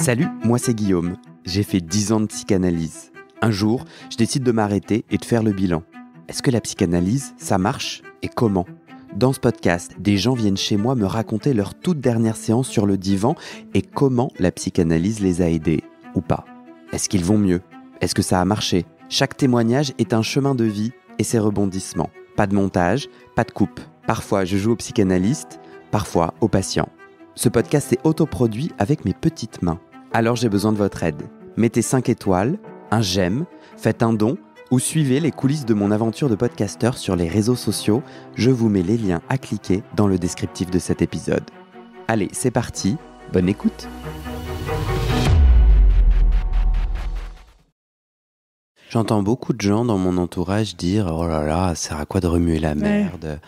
Salut, moi c'est Guillaume. J'ai fait 10 ans de psychanalyse. Un jour, je décide de m'arrêter et de faire le bilan. Est-ce que la psychanalyse, ça marche et comment ? Dans ce podcast, des gens viennent chez moi me raconter leur toute dernière séance sur le divan et comment la psychanalyse les a aidés, ou pas. Est-ce qu'ils vont mieux ? Est-ce que ça a marché ? Chaque témoignage est un chemin de vie et ses rebondissements. Pas de montage, pas de coupe. Parfois, je joue au psychanalyste, parfois au patient. Ce podcast est autoproduit avec mes petites mains. Alors j'ai besoin de votre aide. Mettez 5 étoiles, un j'aime, faites un don ou suivez les coulisses de mon aventure de podcasteur sur les réseaux sociaux. Je vous mets les liens à cliquer dans le descriptif de cet épisode. Allez, c'est parti, bonne écoute. J'entends beaucoup de gens dans mon entourage dire « Oh là là, ça sert à quoi de remuer la merde ?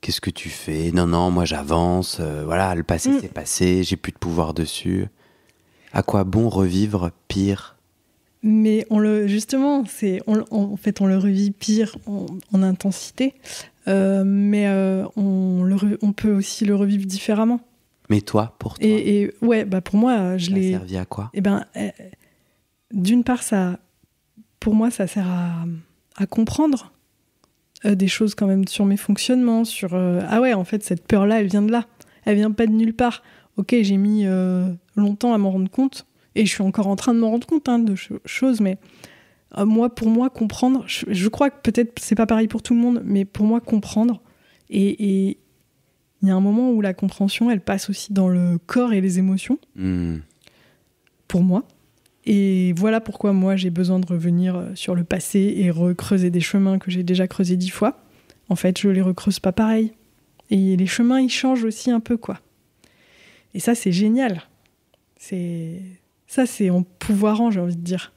Qu'est-ce que tu fais ? Non, moi j'avance, voilà, le passé c'est passé, j'ai plus de pouvoir dessus. » À quoi bon revivre pire ? Mais on le revit pire en intensité, mais on peut aussi le revivre différemment. Mais toi, pour toi, pour moi, ça a servi à quoi ? D'une part, pour moi, ça sert à comprendre des choses quand même sur mes fonctionnements, sur en fait, cette peur-là, elle vient de là. Elle vient pas de nulle part. Ok, j'ai mis longtemps à m'en rendre compte, et je suis encore en train de m'en rendre compte de choses, mais pour moi, comprendre, je crois que peut-être c'est pas pareil pour tout le monde, mais pour moi, comprendre, et il y a un moment où la compréhension, elle passe aussi dans le corps et les émotions, pour moi. Et voilà pourquoi moi, j'ai besoin de revenir sur le passé et recreuser des chemins que j'ai déjà creusés 10 fois. En fait, je les recreuse pas pareil. Et les chemins, ils changent aussi un peu, quoi. Et ça, c'est génial. C'est empouvoirant, j'ai envie de dire.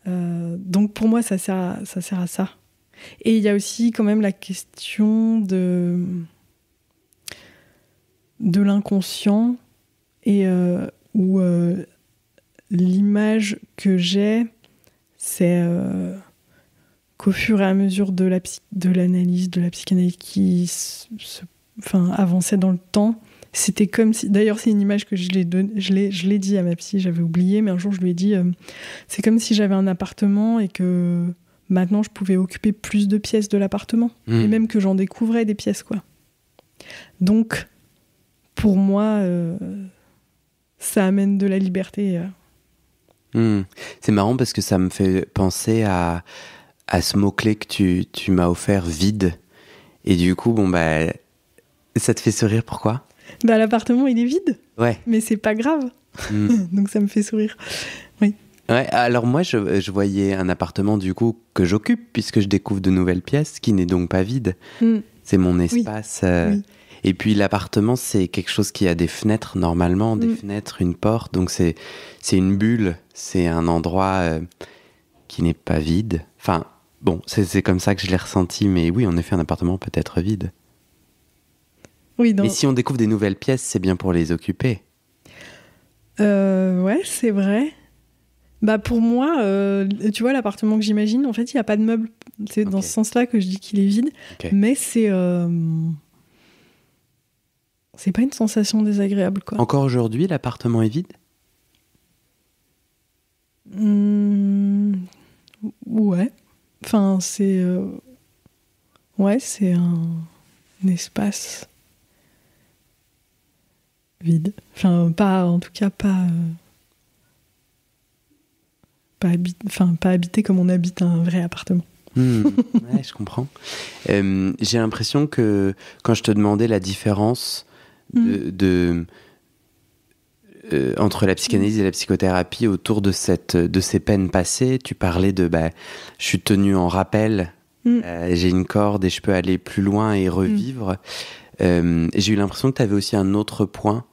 Donc, pour moi, ça sert à ça. Et il y a aussi quand même la question de l'inconscient et où l'image que j'ai, c'est qu'au fur et à mesure de l'analyse, de la psychanalyse qui avançait dans le temps, c'était comme si... D'ailleurs, c'est une image que je l'ai dit à ma psy, j'avais oublié, mais un jour, je lui ai dit c'est comme si j'avais un appartement et que maintenant, je pouvais occuper plus de pièces de l'appartement. Et même que j'en découvrais des pièces, quoi. Donc, pour moi, ça amène de la liberté. C'est marrant parce que ça me fait penser à ce mot-clé que tu m'as offert, vide. Et du coup, ça te fait sourire, pourquoi ? L'appartement, il est vide. Ouais. Mais c'est pas grave. Donc ça me fait sourire. Oui. Ouais, alors moi, je voyais un appartement, du coup, que j'occupe, puisque je découvre de nouvelles pièces, qui n'est donc pas vide. C'est mon espace. Oui. Et puis l'appartement, c'est quelque chose qui a des fenêtres, normalement, des fenêtres, une porte. Donc c'est une bulle, c'est un endroit qui n'est pas vide. Enfin, bon, c'est comme ça que je l'ai ressenti. Mais oui, en effet, un appartement peut être vide. Oui, mais si on découvre des nouvelles pièces, c'est bien pour les occuper. Ouais, c'est vrai. Pour moi, tu vois, l'appartement que j'imagine, en fait, il n'y a pas de meubles. C'est dans ce sens-là que je dis qu'il est vide. Mais c'est pas une sensation désagréable, quoi. Encore aujourd'hui, l'appartement est vide ? Ouais. Enfin, c'est un espace vide. Enfin, en tout cas, pas habité comme on habite un vrai appartement. Ouais, je comprends. J'ai l'impression que quand je te demandais la différence entre la psychanalyse et la psychothérapie autour de ces peines passées, tu parlais de je suis tenu en rappel, j'ai une corde et je peux aller plus loin et revivre. J'ai eu l'impression que tu avais aussi un autre point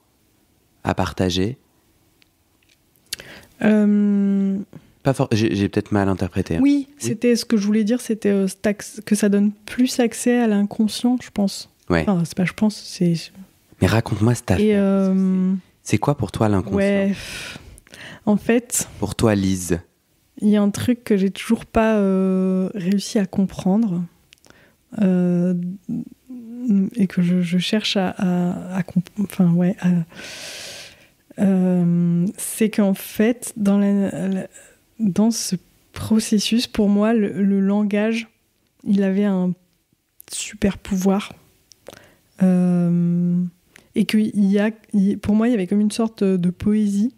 à partager. J'ai peut-être mal interprété. Oui, c'était ce que je voulais dire, c'était que ça donne plus accès à l'inconscient, je pense. Ouais. Enfin, c'est pas je pense, c'est... Mais raconte-moi cette affaire. C'est quoi pour toi l'inconscient ? Ouais, en fait... Pour toi, Lise ? Il y a un truc que j'ai toujours pas réussi à comprendre. et que je cherche c'est qu'en fait, dans ce processus, pour moi, le langage, il avait un super pouvoir. Et que pour moi, il y avait comme une sorte de poésie.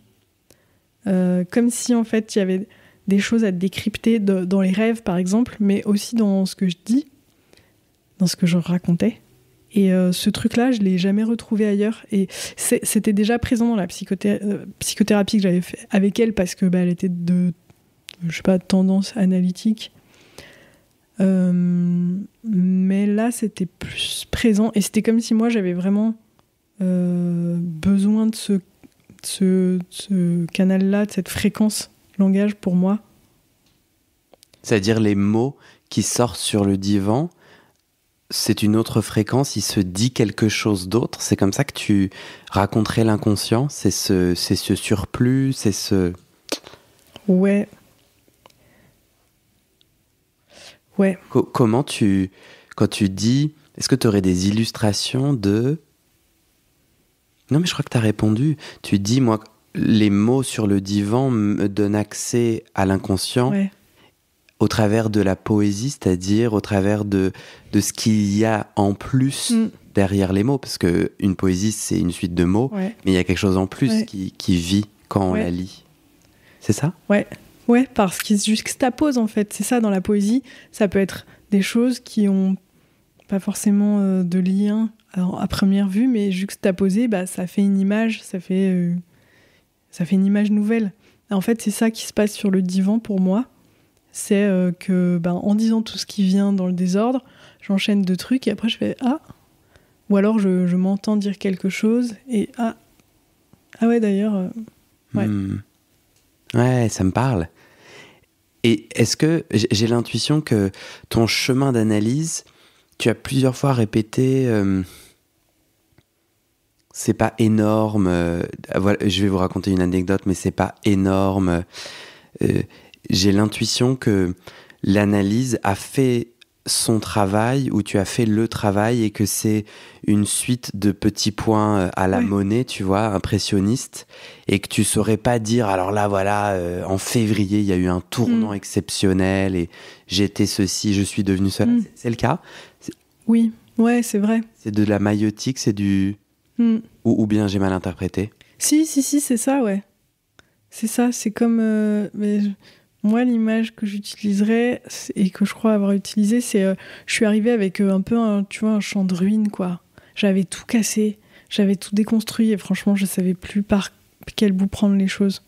Comme si, en fait, il y avait des choses à décrypter dans les rêves, par exemple, mais aussi dans ce que je dis, dans ce que je racontais. Et ce truc-là, je ne l'ai jamais retrouvé ailleurs. Et c'était déjà présent dans la psychothérapie que j'avais fait avec elle, parce que elle était de tendance analytique. Mais là, c'était plus présent. Et c'était comme si moi, j'avais vraiment besoin de ce canal-là, de cette fréquence langage pour moi. C'est-à-dire les mots qui sortent sur le divan, c'est une autre fréquence, il se dit quelque chose d'autre. C'est comme ça que tu raconterais l'inconscient. C'est ce surplus, c'est ce... Ouais. Comment quand tu dis... Est-ce que tu aurais des illustrations de... Non, mais je crois que tu as répondu. Tu dis, moi, les mots sur le divan me donnent accès à l'inconscient. Ouais. Au travers de la poésie, c'est-à-dire au travers de ce qu'il y a en plus derrière les mots, parce qu'une poésie, c'est une suite de mots, mais il y a quelque chose en plus qui vit quand on la lit. C'est ça ? Ouais, parce qu'il se juxtapose, en fait. C'est ça, dans la poésie, ça peut être des choses qui n'ont pas forcément de lien à première vue, mais juxtaposé, ça fait une image, ça fait une image nouvelle. En fait, c'est ça qui se passe sur le divan pour moi. C'est que, en disant tout ce qui vient dans le désordre, j'enchaîne 2 trucs et après je fais « Ah !» Ou alors je m'entends dire quelque chose et « Ah !» Ah ouais, d'ailleurs, ouais. Ouais, ça me parle. Et est-ce que j'ai l'intuition que ton chemin d'analyse, tu as plusieurs fois répété c'est pas énorme, voilà, je vais vous raconter une anecdote, mais c'est pas énorme. J'ai l'intuition que l'analyse a fait son travail, ou tu as fait le travail, et que c'est une suite de petits points à la Monet, tu vois, impressionniste, et que tu saurais pas dire, alors là, voilà, en février, il y a eu un tournant exceptionnel, et j'étais ceci, je suis devenu cela. C'est le cas ? Oui, ouais, c'est vrai. C'est de la maïeutique, c'est du... Ou bien j'ai mal interprété ? Si, c'est ça, ouais. C'est ça, c'est comme... Moi, l'image que j'utiliserais, et que je crois avoir utilisée, c'est... je suis arrivée avec un peu un champ de ruines, quoi. J'avais tout cassé, j'avais tout déconstruit, et franchement, je savais plus par quel bout prendre les choses.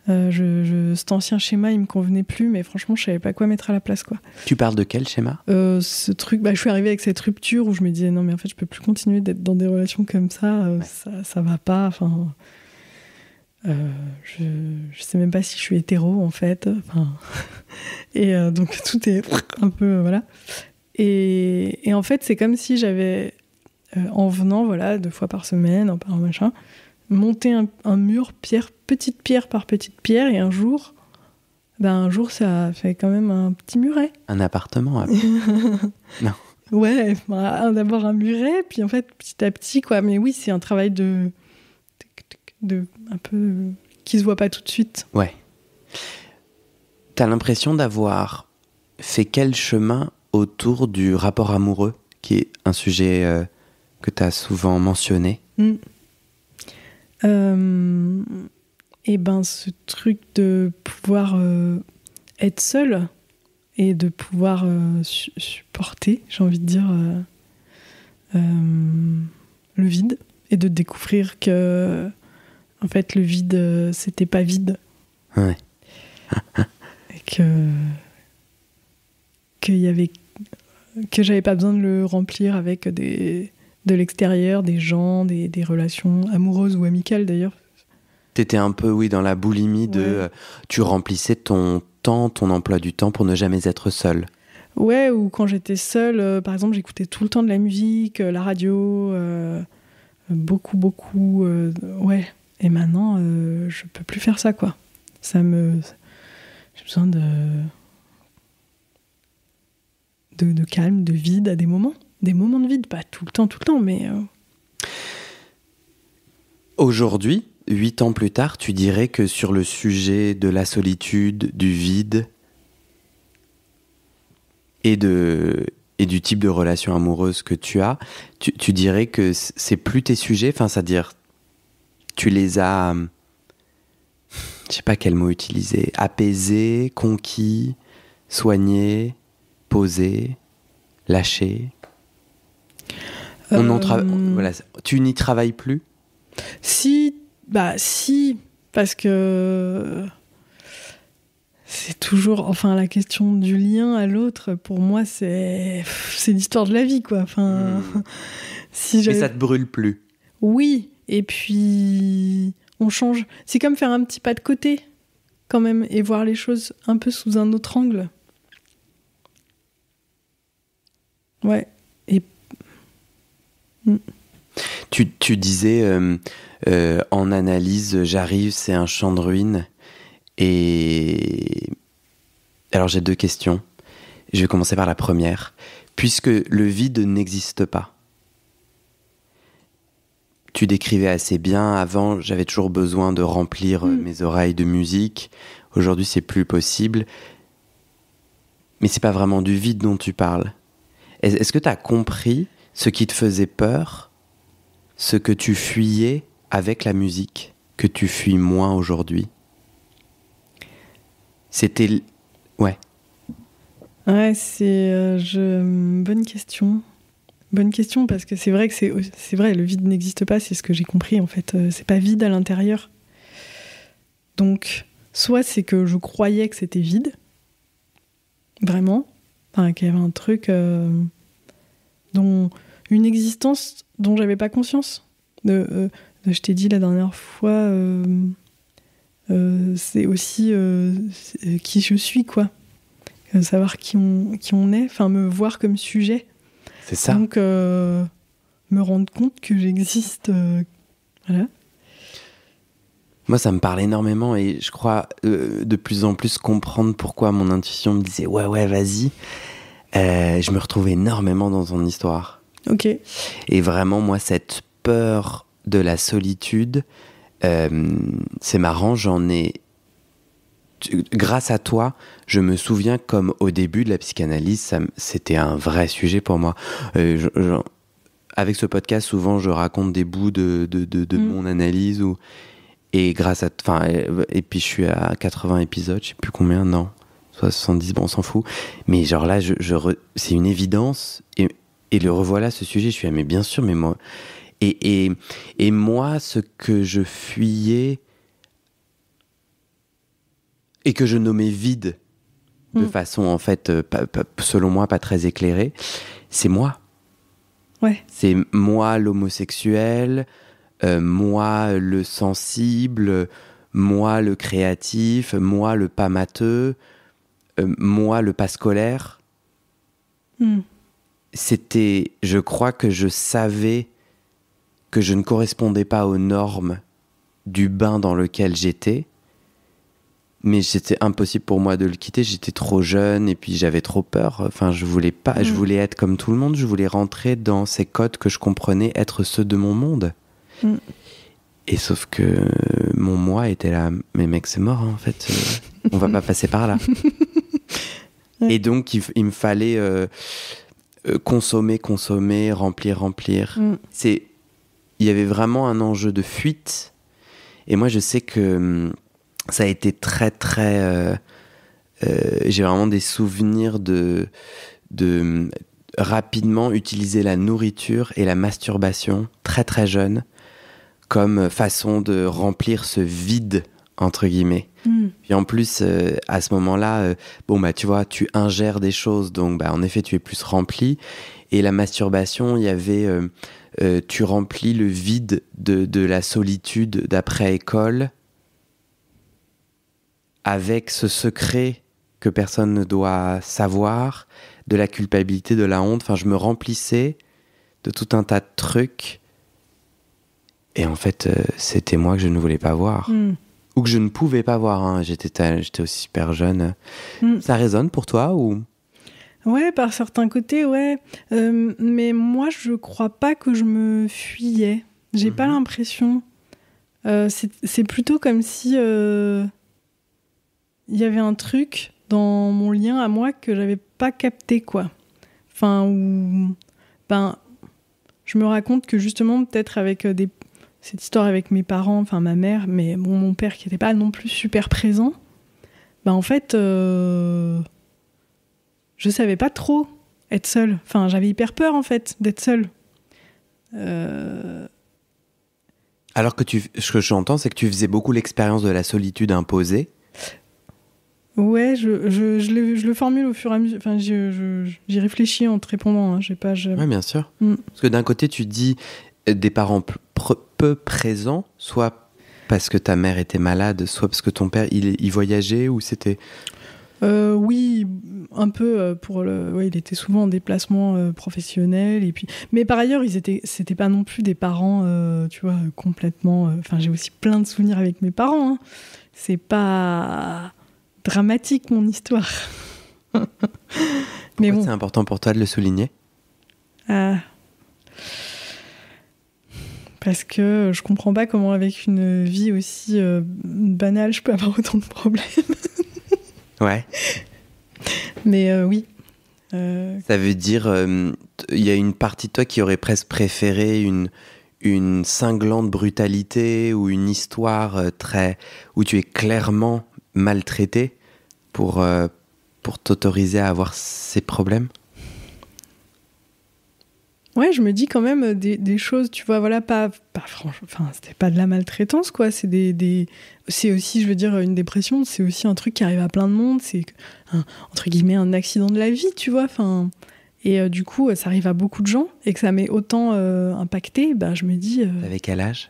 Cet ancien schéma, il me convenait plus, mais franchement, je savais pas quoi mettre à la place, quoi. Tu parles de quel schéma ? Ce truc, je suis arrivée avec cette rupture où je me disais, non, mais en fait, je peux plus continuer d'être dans des relations comme ça, ça va pas, enfin... je sais même pas si je suis hétéro en fait, et donc tout est un peu voilà, et en fait c'est comme si j'avais en venant 2 fois par semaine, en parlant machin, monté un mur petite pierre par petite pierre, et un jour ça fait quand même un petit muret, un appartement non. Ouais, d'abord un muret, puis en fait petit à petit quoi, mais oui, c'est un travail de un peu qui se voit pas tout de suite. Ouais. T'as l'impression d'avoir fait quel chemin autour du rapport amoureux, qui est un sujet que t'as souvent mentionné ? Ce truc de pouvoir être seul et de pouvoir supporter, j'ai envie de dire, le vide, et de découvrir que en fait, le vide, c'était pas vide. Ouais. Et que j'avais pas besoin de le remplir avec de l'extérieur, des gens, des relations amoureuses ou amicales d'ailleurs. T'étais un peu, dans la boulimie de... tu remplissais ton temps, ton emploi du temps pour ne jamais être seule. Ouais, ou quand j'étais seule, par exemple, j'écoutais tout le temps de la musique, la radio, beaucoup, ouais. Et maintenant, je peux plus faire ça, quoi. J'ai besoin de calme, de vide à des moments de vide, pas tout le temps, mais... Aujourd'hui, 8 ans plus tard, tu dirais que sur le sujet de la solitude, du vide et du type de relation amoureuse que tu as, tu dirais que c'est plus tes sujets, enfin, c'est-à-dire, tu les as, je sais pas quel mot utiliser, apaisés, conquis, soignés, posés, lâchés. Voilà, tu n'y travailles plus? Si, parce que c'est toujours, enfin, la question du lien à l'autre, pour moi, c'est l'histoire de la vie, quoi. Enfin, Mais ça te brûle plus? Oui, et puis on change. C'est comme faire un petit pas de côté, quand même, et voir les choses un peu sous un autre angle. Ouais. Et Tu disais en analyse, j'arrive, c'est un champ de ruines. Et alors j'ai 2 questions. Je vais commencer par la première. Puisque le vide n'existe pas, tu décrivais assez bien. Avant, j'avais toujours besoin de remplir mes oreilles de musique. Aujourd'hui, c'est plus possible. Mais c'est pas vraiment du vide dont tu parles. Est-ce que tu as compris ce qui te faisait peur, ce que tu fuyais avec la musique, que tu fuis moins aujourd'hui? C'était... Ouais. ouais, c'est bonne question. Bonne question, parce que c'est vrai que c'est vrai, le vide n'existe pas, c'est ce que j'ai compris, en fait. C'est pas vide à l'intérieur. Donc, soit c'est que je croyais que c'était vide, vraiment, enfin, qu'il y avait un truc dont une existence dont j'avais pas conscience. Je t'ai dit la dernière fois, c'est aussi qui je suis, quoi. Savoir qui on est, enfin me voir comme sujet. C'est ça. Donc me rendre compte que j'existe. Voilà. Moi, ça me parle énormément et je crois de plus en plus comprendre pourquoi mon intuition me disait ouais, vas-y. Je me retrouve énormément dans ton histoire. Ok. Et vraiment, moi, cette peur de la solitude, c'est marrant, grâce à toi, je me souviens comme au début de la psychanalyse, c'était un vrai sujet pour moi. Avec ce podcast, souvent, je raconte des bouts de mon analyse et grâce à, et puis je suis à 80 épisodes, je sais plus combien, non, 70, bon, on s'en fout. Mais genre là, c'est une évidence et le revoilà ce sujet. Je suis mais bien sûr, mais moi et moi, ce que je fuyais et que je nommais vide de façon en fait, selon moi, pas très éclairée, c'est moi. Ouais. C'est moi l'homosexuel, moi le sensible, moi le créatif, moi le pas matheux, moi le pas scolaire. Je crois que je savais que je ne correspondais pas aux normes du bain dans lequel j'étais, mais c'était impossible pour moi de le quitter. J'étais trop jeune et puis j'avais trop peur. Enfin, je voulais pas. Je voulais être comme tout le monde. Je voulais rentrer dans ces codes que je comprenais être ceux de mon monde. Et sauf que mon moi était là. Mais mec, c'est mort, hein, en fait. On va pas passer par là. Ouais. Et donc, il me fallait consommer, remplir. Il y avait vraiment un enjeu de fuite. Et moi, je sais que ça a été très, très... j'ai vraiment des souvenirs de rapidement utiliser la nourriture et la masturbation, très, très jeune, comme façon de remplir ce vide, entre guillemets. Puis en plus, à ce moment-là, tu vois, tu ingères des choses, donc en effet, tu es plus rempli. Et la masturbation, il y avait... tu remplis le vide de la solitude d'après-école avec ce secret que personne ne doit savoir, de la culpabilité, de la honte. Enfin, je me remplissais de tout un tas de trucs. Et en fait, c'était moi que je ne voulais pas voir. Ou que je ne pouvais pas voir. Hein. J'étais aussi super jeune. Ça résonne pour toi ou... Ouais, par certains côtés, ouais. Mais moi, je crois pas que je me fuyais. J'ai pas l'impression. C'est plutôt comme si il y avait un truc dans mon lien à moi que j'avais pas capté, quoi. Enfin, je me raconte que justement, peut-être avec cette histoire avec mes parents, enfin ma mère, mais mon père qui n'était pas non plus super présent, en fait, je savais pas trop être seule. Enfin, j'avais hyper peur, en fait, d'être seule. Alors que ce que j'entends, c'est que tu faisais beaucoup l'expérience de la solitude imposée. Ouais, je le formule au fur et à mesure. Enfin, j'y réfléchis en te répondant. Hein. Oui, bien sûr. Parce que d'un côté, tu dis des parents peu présents, soit parce que ta mère était malade, soit parce que ton père, il voyageait, ou c'était... Oui, un peu ouais, il était souvent en déplacement professionnel. Et puis... Mais par ailleurs, c'était pas non plus des parents, tu vois, complètement... Enfin, j'ai aussi plein de souvenirs avec mes parents. Hein. C'est pas... dramatique, mon histoire. Mais bon. C'est important pour toi de le souligner? Parce que je comprends pas comment, avec une vie aussi banale, je peux avoir autant de problèmes. Ouais. Mais oui. Ça veut dire, il y a une partie de toi qui aurait presque préféré une cinglante brutalité ou une histoire où tu es clairement maltraité pour t'autoriser à avoir ces problèmes? Ouais, je me dis quand même des choses, tu vois, voilà, pas franchement, enfin, c'était pas de la maltraitance, quoi, c'est c'est aussi, je veux dire, une dépression, c'est aussi un truc qui arrive à plein de monde, c'est entre guillemets un accident de la vie, tu vois, enfin, et du coup, ça arrive à beaucoup de gens, et que ça m'est autant impacté, je me dis... Avec quel âge?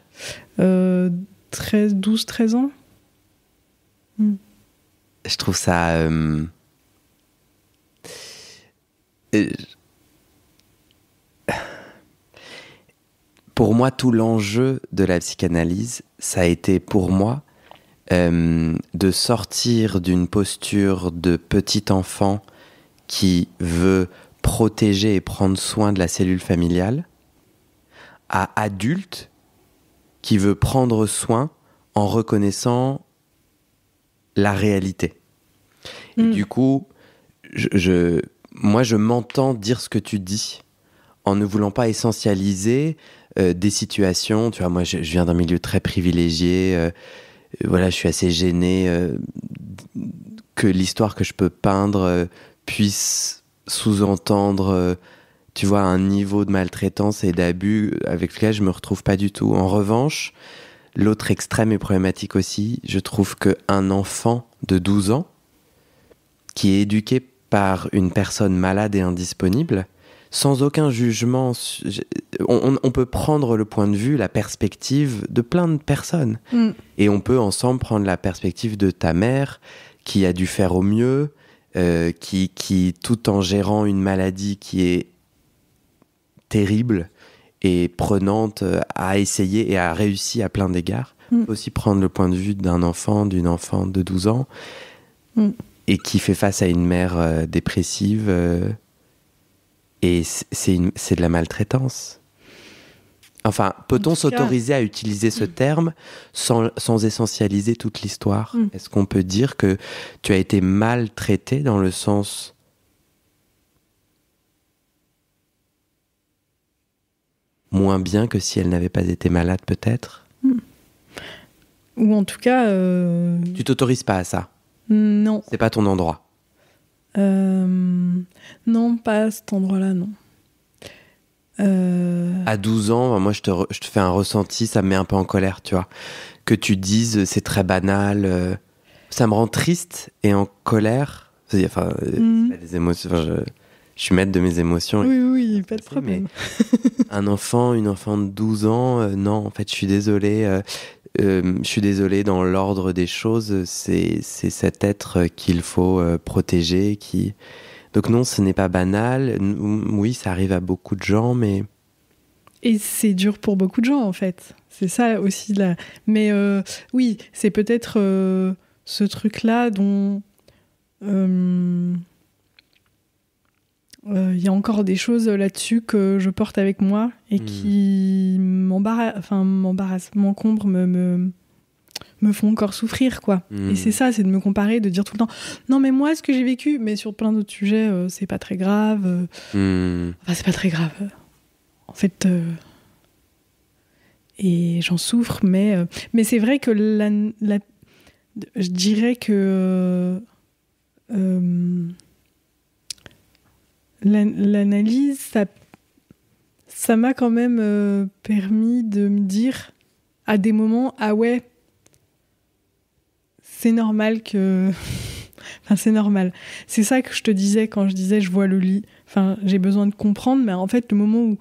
12, 13 ans. Je trouve ça... Pour moi, tout l'enjeu de la psychanalyse, ça a été pour moi de sortir d'une posture de petit enfant qui veut protéger et prendre soin de la cellule familiale à adulte qui veut prendre soin en reconnaissant la réalité. Et du coup, moi, je m'entends dire ce que tu dis en ne voulant pas essentialiser des situations. Tu vois, moi, je viens d'un milieu très privilégié. Voilà, je suis assez gêné que l'histoire que je peux peindre puisse sous-entendre, tu vois, un niveau de maltraitance et d'abus avec lequel je me retrouve pas du tout. En revanche, l'autre extrême est problématique aussi. Je trouve qu'un enfant de 12 ans qui est éduqué par une personne malade et indisponible, sans aucun jugement, on peut prendre le point de vue, la perspective de plein de personnes. Et on peut ensemble prendre la perspective de ta mère, qui a dû faire au mieux, qui, tout en gérant une maladie qui est terrible et prenante, a essayé et a réussi à plein d'égards. On peut aussi prendre le point de vue d'une enfant de 12 ans, et qui fait face à une mère dépressive... Et c'est de la maltraitance. Enfin, peut-on s'autoriser à utiliser ce terme sans essentialiser toute l'histoire? Est-ce qu'on peut dire que tu as été maltraité dans le sens moins bien que si elle n'avait pas été malade, peut-être? Ou en tout cas... Tu t'autorises pas à ça? Non. C'est pas ton endroit? Non, pas à cet endroit-là, non. À 12 ans, moi, je te fais un ressenti, ça me met un peu en colère, tu vois. Que tu dises, c'est très banal. Ça me rend triste et en colère. Enfin, c'est pas des émotions. Enfin, je suis maître de mes émotions. Oui, pas de problème. Une enfant de 12 ans, non, en fait, je suis désolé. Je suis désolé, dans l'ordre des choses, c'est cet être qu'il faut protéger. Donc non, ce n'est pas banal. Oui, ça arrive à beaucoup de gens, mais... Et c'est dur pour beaucoup de gens, en fait. C'est ça aussi. Mais oui, c'est peut-être ce truc-là dont... il y a encore des choses là-dessus que je porte avec moi et qui m'embarrassent, m'encombrent, me font encore souffrir, quoi. Et c'est ça, c'est de me comparer, de dire tout le temps non mais moi ce que j'ai vécu, mais sur plein d'autres sujets c'est pas très grave, enfin c'est pas très grave en fait, et j'en souffre, mais c'est vrai que je dirais que l'analyse ça m'a quand même permis de me dire à des moments, ah ouais, c'est normal que... Enfin, c'est normal. C'est ça que je te disais quand je disais je vois le lit. Enfin, j'ai besoin de comprendre, mais en fait, le moment où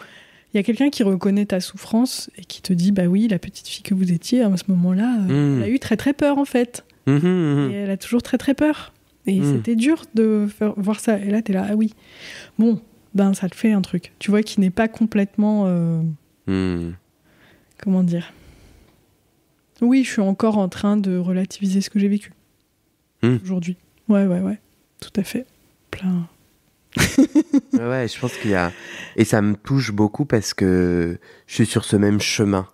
il y a quelqu'un qui reconnaît ta souffrance et qui te dit, bah oui, la petite fille que vous étiez, à ce moment-là, elle a eu très très peur, en fait. Et elle a toujours très très peur. Et c'était dur de voir ça. Et là, t'es là, ah oui. Bon, ben ça te fait un truc. Tu vois, qui n'est pas complètement... Comment dire ? Oui, je suis encore en train de relativiser ce que j'ai vécu aujourd'hui. Ouais, tout à fait. Plein. Ouais, je pense qu'il y a... Et ça me touche beaucoup parce que je suis sur ce même chemin.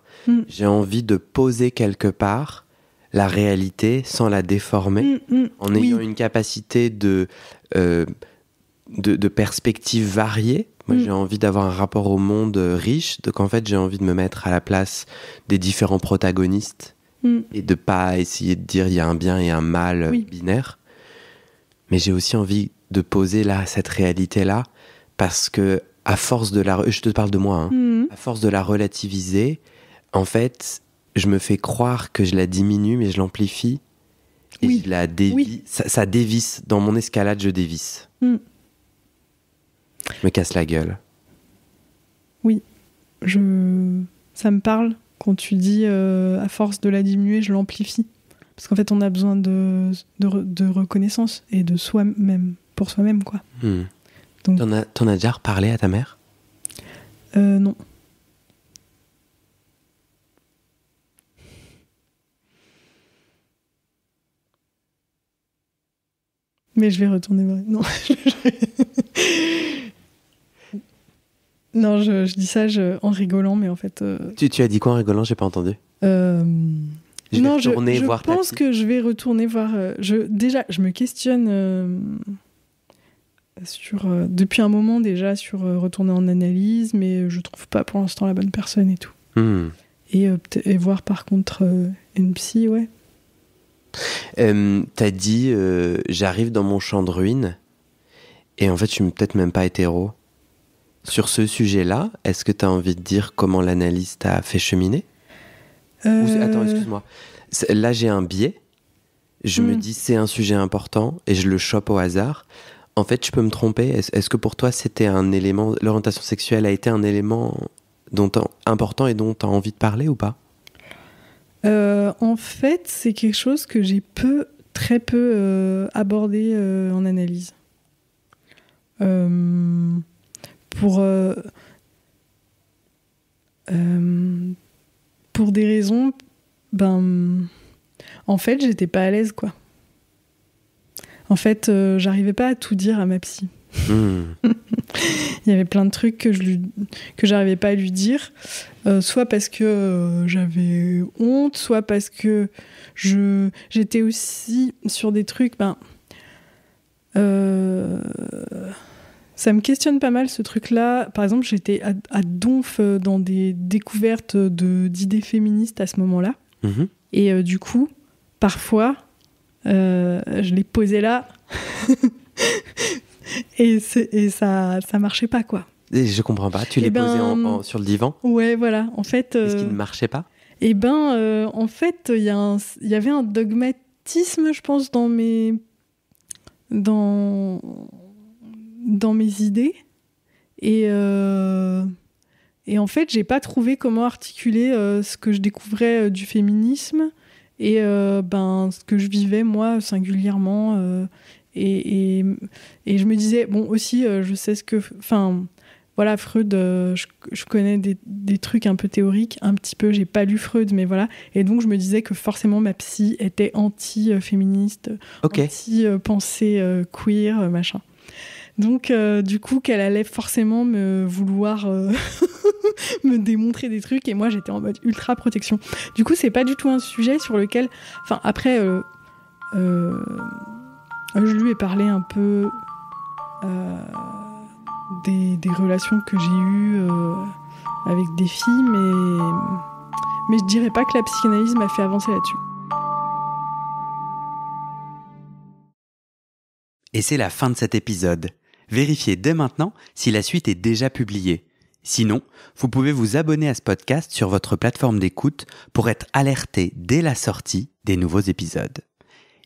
J'ai envie de poser quelque part la réalité sans la déformer, en ayant une capacité de perspectives variées. Moi, j'ai envie d'avoir un rapport au monde riche, donc en fait, j'ai envie de me mettre à la place des différents protagonistes et de pas essayer de dire il y a un bien et un mal binaire. Mais j'ai aussi envie de poser là cette réalité-là parce que à force de je te parle de moi, à force de la relativiser, en fait, je me fais croire que je la diminue, mais je l'amplifie et je la dévisse. Ça dévisse. Dans mon escalade, je dévisse. Je me casse la gueule. Oui, ça me parle quand tu dis à force de la diminuer, je l'amplifie. Parce qu'en fait, on a besoin de reconnaissance et de soi-même, pour soi-même, quoi. Donc... T'en as déjà reparlé à ta mère ? Non. Mais je vais retourner voir. Non. Non, je dis ça en rigolant, mais en fait... Tu as dit quoi en rigolant ? J'ai pas entendu. Je pense que je vais retourner voir... Déjà, je me questionne depuis un moment déjà sur retourner en analyse, mais je trouve pas pour l'instant la bonne personne et tout. Et voir par contre une psy, ouais. T'as dit j'arrive dans mon champ de ruines et en fait je suis peut-être même pas hétéro. Sur ce sujet-là, est-ce que t'as envie de dire comment l'analyse t'a fait cheminer ? Attends, excuse-moi. Là j'ai un biais. Je me dis c'est un sujet important et je le chope au hasard. En fait, je peux me tromper. Est-ce que pour toi c'était un élément, l'orientation sexuelle a été un élément important et dont t'as envie de parler ou pas ? En fait, c'est quelque chose que j'ai très peu abordé en analyse. Pour des raisons, en fait, j'étais pas à l'aise, quoi. En fait, j'arrivais pas à tout dire à ma psy. Il y avait plein de trucs que j'arrivais pas à lui dire, soit parce que j'avais honte, soit parce que j'étais aussi sur des trucs, ça me questionne pas mal, ce truc-là. Par exemple, j'étais à donf dans des découvertes d'idées féministes à ce moment-là. Et du coup, parfois, je les posais là et ça marchait pas, quoi. Et je comprends pas. Tu les posais sur le divan ? Ouais, voilà. En fait, qu'est-ce qui ne marchait pas ? En fait, il y avait un dogmatisme, je pense, dans mes idées. Et en fait, j'ai pas trouvé comment articuler ce que je découvrais du féminisme et ce que je vivais, moi, singulièrement. Et je me disais, bon, aussi, je sais ce que... Enfin, voilà, Freud, je connais des trucs un peu théoriques, un petit peu, j'ai pas lu Freud, mais voilà. Et donc, je me disais que forcément, ma psy était anti-féministe, anti-pensée queer, machin. Donc, du coup, qu'elle allait forcément me vouloir me démontrer des trucs. Et moi, j'étais en mode ultra protection. Du coup, c'est pas du tout un sujet sur lequel... Enfin, après, je lui ai parlé un peu des relations que j'ai eues avec des filles, mais je dirais pas que la psychanalyse m'a fait avancer là-dessus. Et c'est la fin de cet épisode. Vérifiez dès maintenant si la suite est déjà publiée. Sinon, vous pouvez vous abonner à ce podcast sur votre plateforme d'écoute pour être alerté dès la sortie des nouveaux épisodes.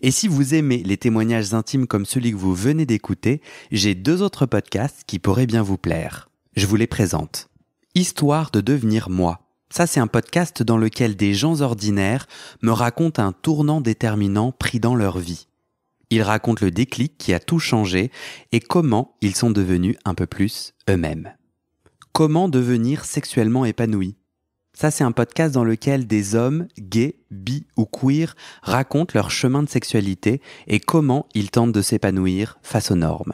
Et si vous aimez les témoignages intimes comme celui que vous venez d'écouter, j'ai 2 autres podcasts qui pourraient bien vous plaire. Je vous les présente. Histoire de devenir moi. Ça, c'est un podcast dans lequel des gens ordinaires me racontent un tournant déterminant pris dans leur vie. Ils racontent le déclic qui a tout changé et comment ils sont devenus un peu plus eux-mêmes. Comment devenir sexuellement épanoui ? Ça, c'est un podcast dans lequel des hommes, gays, bi ou queer, racontent leur chemin de sexualité et comment ils tentent de s'épanouir face aux normes.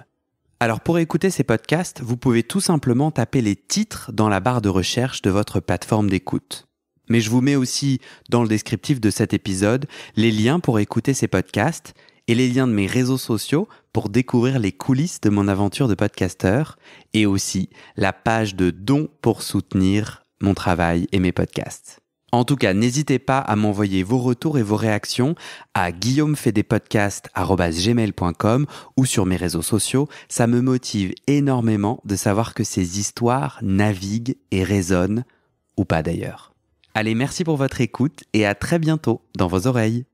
Alors pour écouter ces podcasts, vous pouvez tout simplement taper les titres dans la barre de recherche de votre plateforme d'écoute. Mais je vous mets aussi dans le descriptif de cet épisode les liens pour écouter ces podcasts et les liens de mes réseaux sociaux pour découvrir les coulisses de mon aventure de podcasteur et aussi la page de dons pour soutenir mon travail et mes podcasts. En tout cas, n'hésitez pas à m'envoyer vos retours et vos réactions à guillaumefedepodcast@gmail.com ou sur mes réseaux sociaux. Ça me motive énormément de savoir que ces histoires naviguent et résonnent, ou pas d'ailleurs. Allez, merci pour votre écoute et à très bientôt dans vos oreilles.